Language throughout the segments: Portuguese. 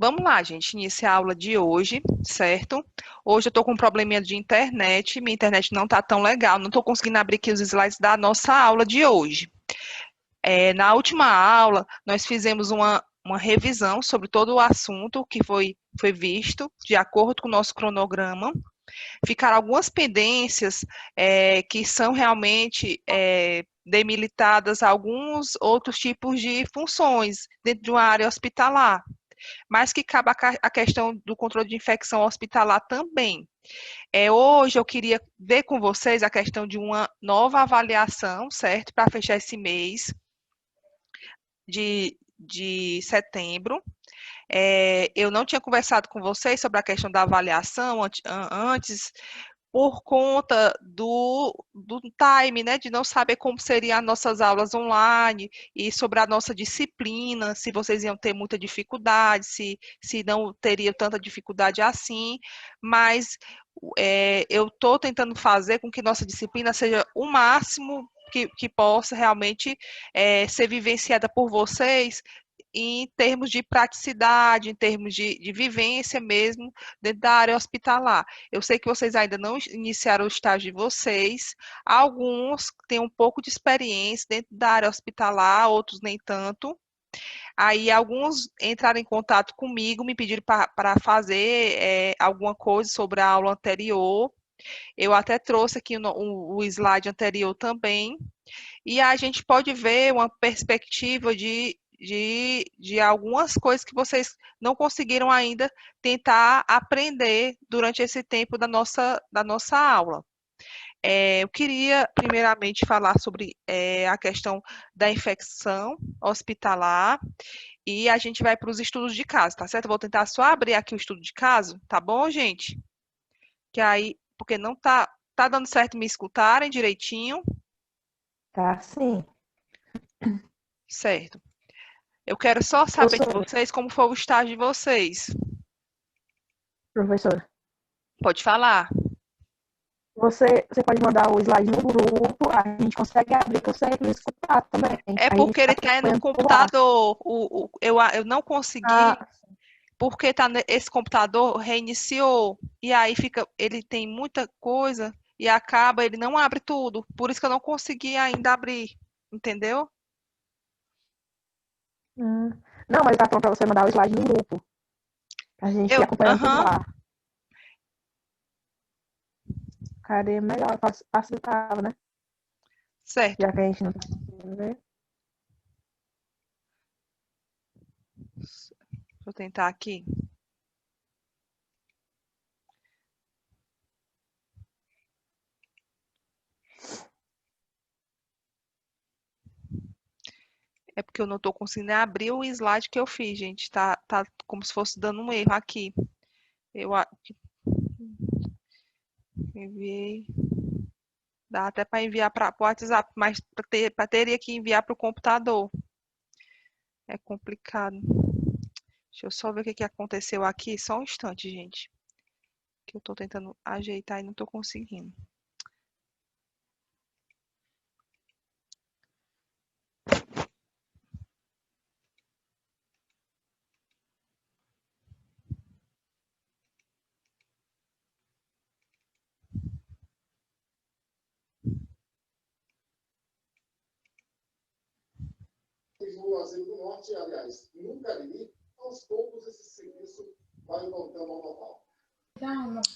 Vamos lá, gente, iniciar a aula de hoje, certo? Hoje eu estou com um probleminha de internet, minha internet não está tão legal, não estou conseguindo abrir aqui os slides da nossa aula de hoje. Na última aula, nós fizemos uma revisão sobre todo o assunto que foi visto, de acordo com o nosso cronograma. Ficaram algumas pendências que são realmente delimitadas a alguns outros tipos de funções dentro de uma área hospitalar, mas que cabe a questão do controle de infecção hospitalar também. Hoje eu queria ver com vocês a questão de uma nova avaliação, certo? Para fechar esse mês de setembro. Eu não tinha conversado com vocês sobre a questão da avaliação antes, por conta do time, né, de não saber como seriam as nossas aulas online e sobre a nossa disciplina, se vocês iam ter muita dificuldade, se não teriam tanta dificuldade assim, mas eu estou tentando fazer com que nossa disciplina seja o máximo que possa realmente ser vivenciada por vocês em termos de praticidade, em termos de vivência mesmo dentro da área hospitalar. Eu sei que vocês ainda não iniciaram o estágio de vocês, alguns têm um pouco de experiência dentro da área hospitalar, outros nem tanto. Aí alguns entraram em contato comigo, me pediram para fazer alguma coisa sobre a aula anterior. Eu até trouxe aqui o slide anterior também, e a gente pode ver uma perspectiva de algumas coisas que vocês não conseguiram ainda tentar aprender durante esse tempo da nossa aula. Eu queria, primeiramente, falar sobre a questão da infecção hospitalar e a gente vai para os estudos de caso, tá certo? Eu vou tentar só abrir aqui o estudo de caso, tá bom, gente? Que aí, porque não tá dando certo me escutarem direitinho, Tá, sim. certo? Eu quero só saber de Professora, vocês como foi o estágio de vocês. professora, Pode falar. você pode mandar o slide no grupo, a gente consegue abrir, que eu sei escutar também. É Aí a gente porque está ele está no acompanhando por lá. computador. Eu não consegui, Ah, porque esse computador reiniciou. E aí ele tem muita coisa e acaba, ele não abre tudo. Por isso que eu não consegui ainda abrir. Entendeu? hum. Não, mas tá pronto para você mandar o slide no grupo. A gente ir acompanhando por Aham, lá. Cadê melhor? Facilitava, né? certo. Já que a gente não tá conseguindo ver. Deixa eu tentar aqui. É porque eu não estou conseguindo abrir o slide que eu fiz, gente. Tá como se fosse dando um erro aqui. Eu enviei. Dá até para enviar para o WhatsApp, mas teria que enviar para o computador. É complicado. Deixa eu só ver o que aconteceu aqui. Só um instante, gente. Que eu estou tentando ajeitar e não estou conseguindo. Juazeiro do Norte, aliás, no Cariri, aos poucos esse serviço vai voltando ao normal.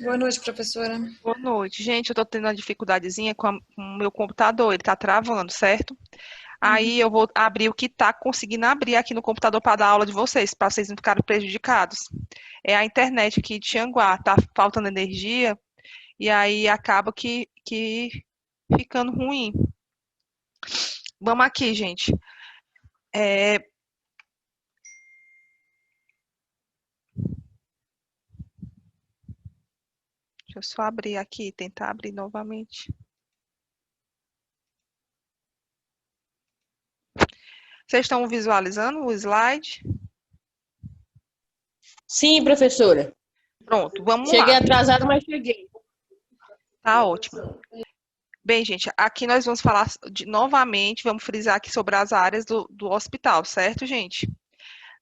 Boa noite, professora. Boa noite. Gente, eu estou tendo uma dificuldadezinha com o meu computador. Ele está travando, certo? Aí eu vou abrir o que está conseguindo abrir aqui no computador para dar aula de vocês, para vocês não ficarem prejudicados. É a internet aqui de Tianguá. Tá faltando energia e aí acaba que ficando ruim. Vamos aqui, gente. É, Deixa eu só abrir aqui, tentar abrir novamente. Vocês estão visualizando o slide? Sim, professora. Pronto, vamos Cheguei lá. atrasada, mas cheguei. Tá ótimo. Bem, gente, aqui nós vamos falar novamente, vamos frisar aqui sobre as áreas do hospital, certo, gente?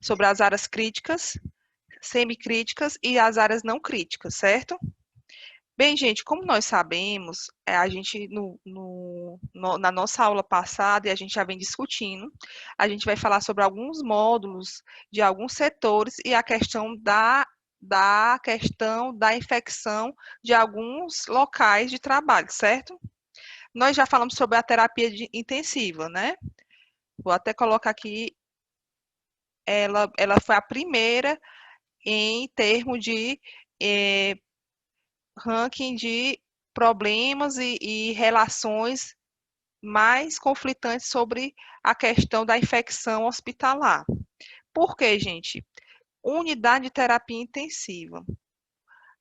Sobre as áreas críticas, semicríticas e as áreas não críticas, certo? Bem, gente, como nós sabemos, a gente na nossa aula passada, e a gente já vem discutindo, a gente vai falar sobre alguns módulos de alguns setores e a questão da infecção de alguns locais de trabalho, certo? Nós já falamos sobre a terapia intensiva, né? Vou até colocar aqui, ela foi a primeira em termos de ranking de problemas e relações mais conflitantes sobre a questão da infecção hospitalar. Por quê, gente? Unidade de terapia intensiva.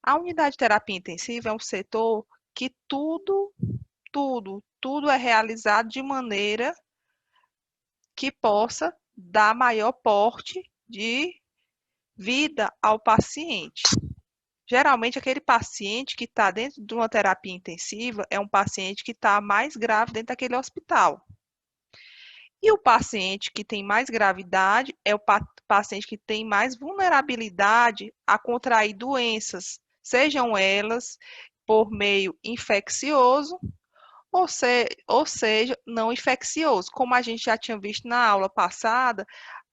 A unidade de terapia intensiva é um setor que tudo é realizado de maneira que possa dar maior porte de vida ao paciente. Geralmente, aquele paciente que está dentro de uma terapia intensiva é um paciente que está mais grave dentro daquele hospital. E o paciente que tem mais gravidade é o paciente que tem mais vulnerabilidade a contrair doenças, sejam elas por meio infeccioso ou seja, não infeccioso. Como a gente já tinha visto na aula passada,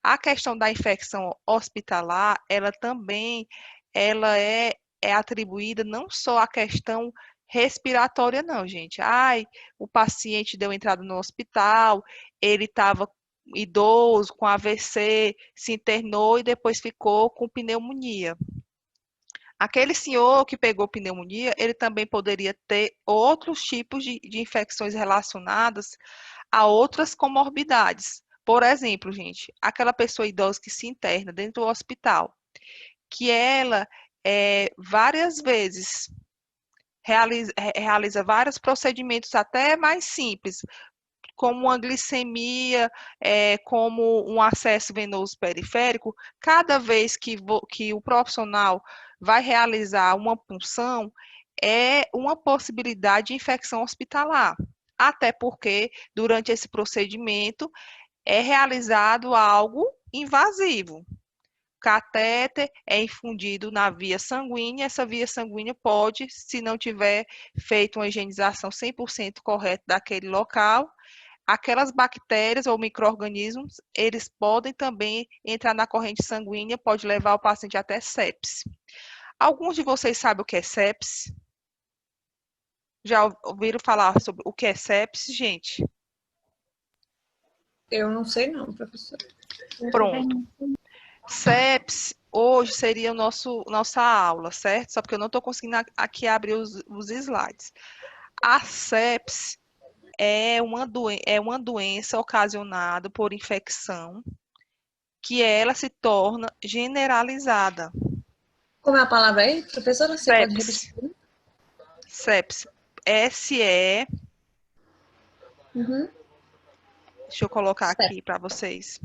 a questão da infecção hospitalar, ela também é atribuída não só à questão respiratória, não, gente. Ai, o paciente deu entrada no hospital, ele estava idoso, com AVC, se internou e depois ficou com pneumonia. Aquele senhor que pegou pneumonia, ele também poderia ter outros tipos de infecções relacionadas a outras comorbidades. Por exemplo, gente, aquela pessoa idosa que se interna dentro do hospital, que ela várias vezes realiza vários procedimentos até mais simples, como uma glicemia, como um acesso venoso periférico, cada vez que o profissional vai realizar uma punção, é uma possibilidade de infecção hospitalar. Até porque, durante esse procedimento, é realizado algo invasivo. Catéter é infundido na via sanguínea, essa via sanguínea pode, se não tiver feito uma higienização 100% correta daquele local, aquelas bactérias ou micro-organismos, eles podem também entrar na corrente sanguínea, pode levar o paciente até sepse. Alguns de vocês sabem o que é sepse? Já ouviram falar sobre o que é sepse, gente? Eu não sei não, professor. Pronto. Sepse hoje seria nossa aula, certo? Só porque eu não estou conseguindo aqui abrir os slides. A sepse é uma doença ocasionada por infecção que ela se torna generalizada. Como é a palavra aí, professora? Você pode repetir? Sepse. S-E. Uhum. Deixa eu colocar aqui para vocês.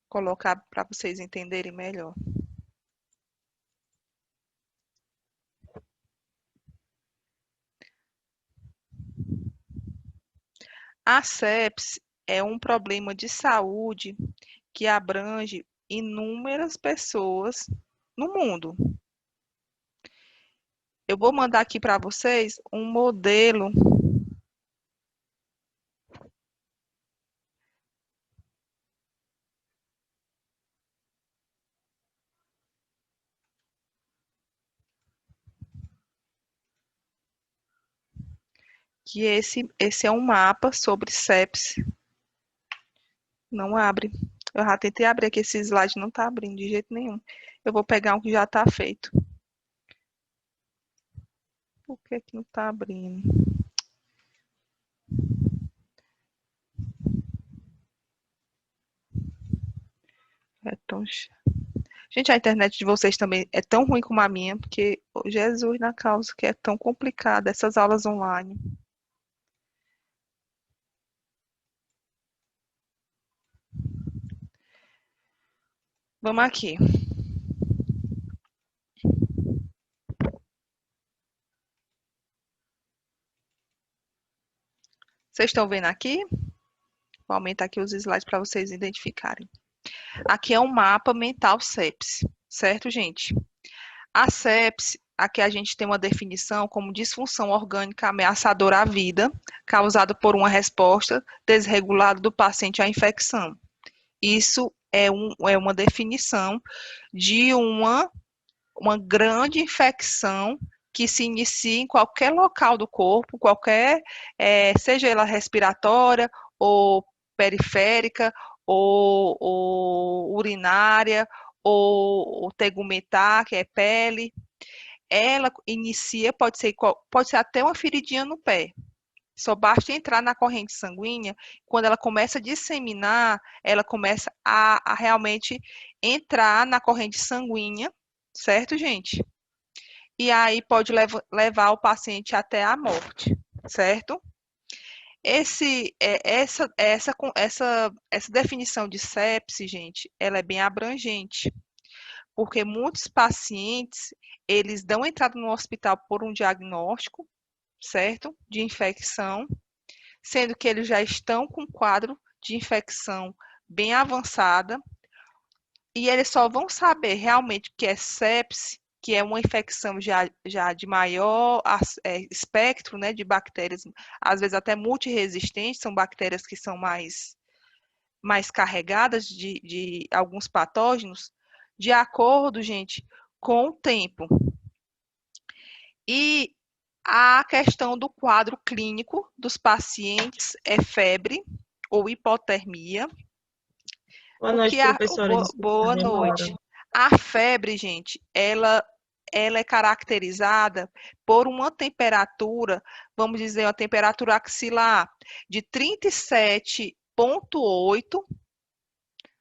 Colocar para vocês entenderem melhor. A sepse é um problema de saúde que abrange inúmeras pessoas no mundo. Eu vou mandar aqui para vocês um modelo que esse é um mapa sobre sepse. Não abre. Eu já tentei abrir aqui, esse slide não está abrindo de jeito nenhum. Eu vou pegar um que já está feito. Por que que não está abrindo? É tão chato. Gente, a internet de vocês também é tão ruim como a minha, porque oh, Jesus na causa que é tão complicada essas aulas online. Vamos aqui. Vocês estão vendo aqui? Vou aumentar aqui os slides para vocês identificarem. Aqui é um mapa mental sepse, certo, gente? A sepse, aqui a gente tem uma definição como disfunção orgânica ameaçadora à vida, causada por uma resposta desregulada do paciente à infecção. Isso é uma definição de uma grande infecção que se inicia em qualquer local do corpo, seja ela respiratória ou periférica, ou urinária, ou tegumentar, que é pele. Ela inicia, pode ser até uma feridinha no pé. Só basta entrar na corrente sanguínea, quando ela começa a disseminar, ela começa a realmente entrar na corrente sanguínea, certo, gente? E aí pode levar o paciente até a morte, certo? Essa definição de sepse, gente, ela é bem abrangente, porque muitos pacientes, eles dão entrada no hospital por um diagnóstico, certo? De infecção, sendo que eles já estão com quadro de infecção bem avançada, e eles só vão saber realmente que é sepse, que é uma infecção já de maior espectro, né, de bactérias, às vezes até multiresistentes, são bactérias que são mais carregadas de alguns patógenos, de acordo, gente, com o tempo. E a questão do quadro clínico dos pacientes é febre ou hipotermia. Boa noite, professora. Boa noite. A febre, gente, ela é caracterizada por uma temperatura, vamos dizer, uma temperatura axilar de 37,8,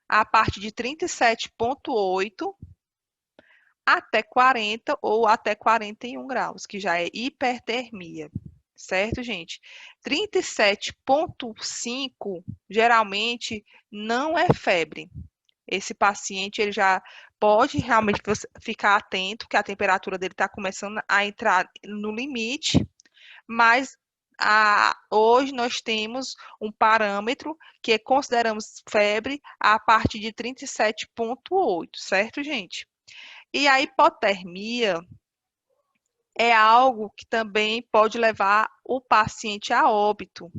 a partir de 37,8 até 40 ou até 41 graus, que já é hipertermia, certo, gente? 37,5 geralmente não é febre. Esse paciente ele já pode realmente ficar atento, que a temperatura dele está começando a entrar no limite, mas hoje nós temos um parâmetro que consideramos febre a partir de 37,8, certo, gente? E a hipotermia é algo que também pode levar o paciente a óbito,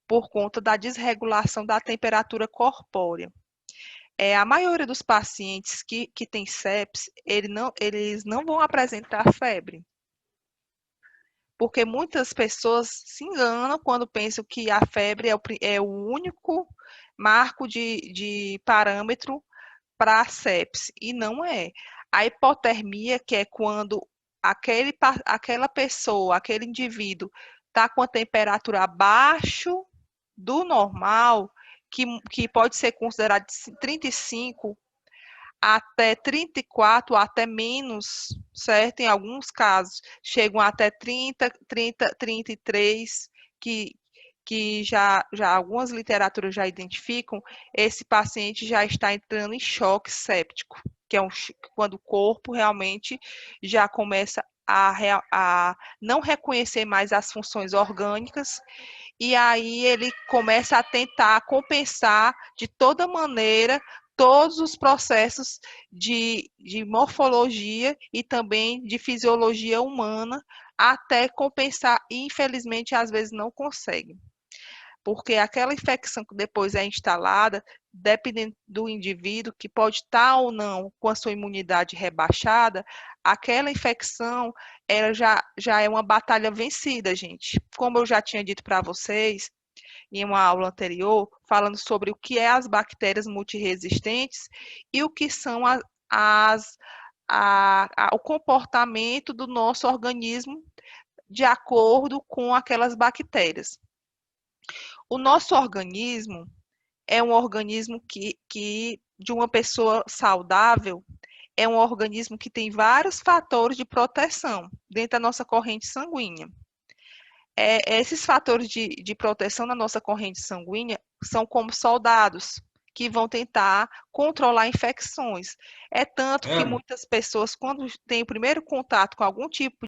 por conta da desregulação da temperatura corpórea. A maioria dos pacientes que tem sepse, eles não vão apresentar febre. Porque muitas pessoas se enganam quando pensam que a febre é o único marco de parâmetro para a sepse, e não é. A hipotermia, que é quando aquela pessoa, aquele indivíduo, está com a temperatura abaixo do normal, que pode ser considerado de 35 até 34, até menos, certo? Em alguns casos, chegam até 30, 33, que já algumas literaturas já identificam, esse paciente já está entrando em choque séptico, que é quando o corpo realmente já começa a não reconhecer mais as funções orgânicas, e aí ele começa a tentar compensar de toda maneira todos os processos de morfologia e também de fisiologia humana, até compensar, e infelizmente às vezes não consegue. Porque aquela infecção que depois é instalada, dependendo do indivíduo, que pode estar ou não com a sua imunidade rebaixada, aquela infecção ela já é uma batalha vencida, gente. Como eu já tinha dito para vocês em uma aula anterior, falando sobre o que é as bactérias multiresistentes e o que são o comportamento do nosso organismo de acordo com aquelas bactérias. O nosso organismo é um organismo que de uma pessoa saudável, é um organismo que tem vários fatores de proteção dentro da nossa corrente sanguínea. Esses fatores de proteção na nossa corrente sanguínea são como soldados que vão tentar controlar infecções. É tanto que muitas pessoas, quando têm o primeiro contato com algum tipo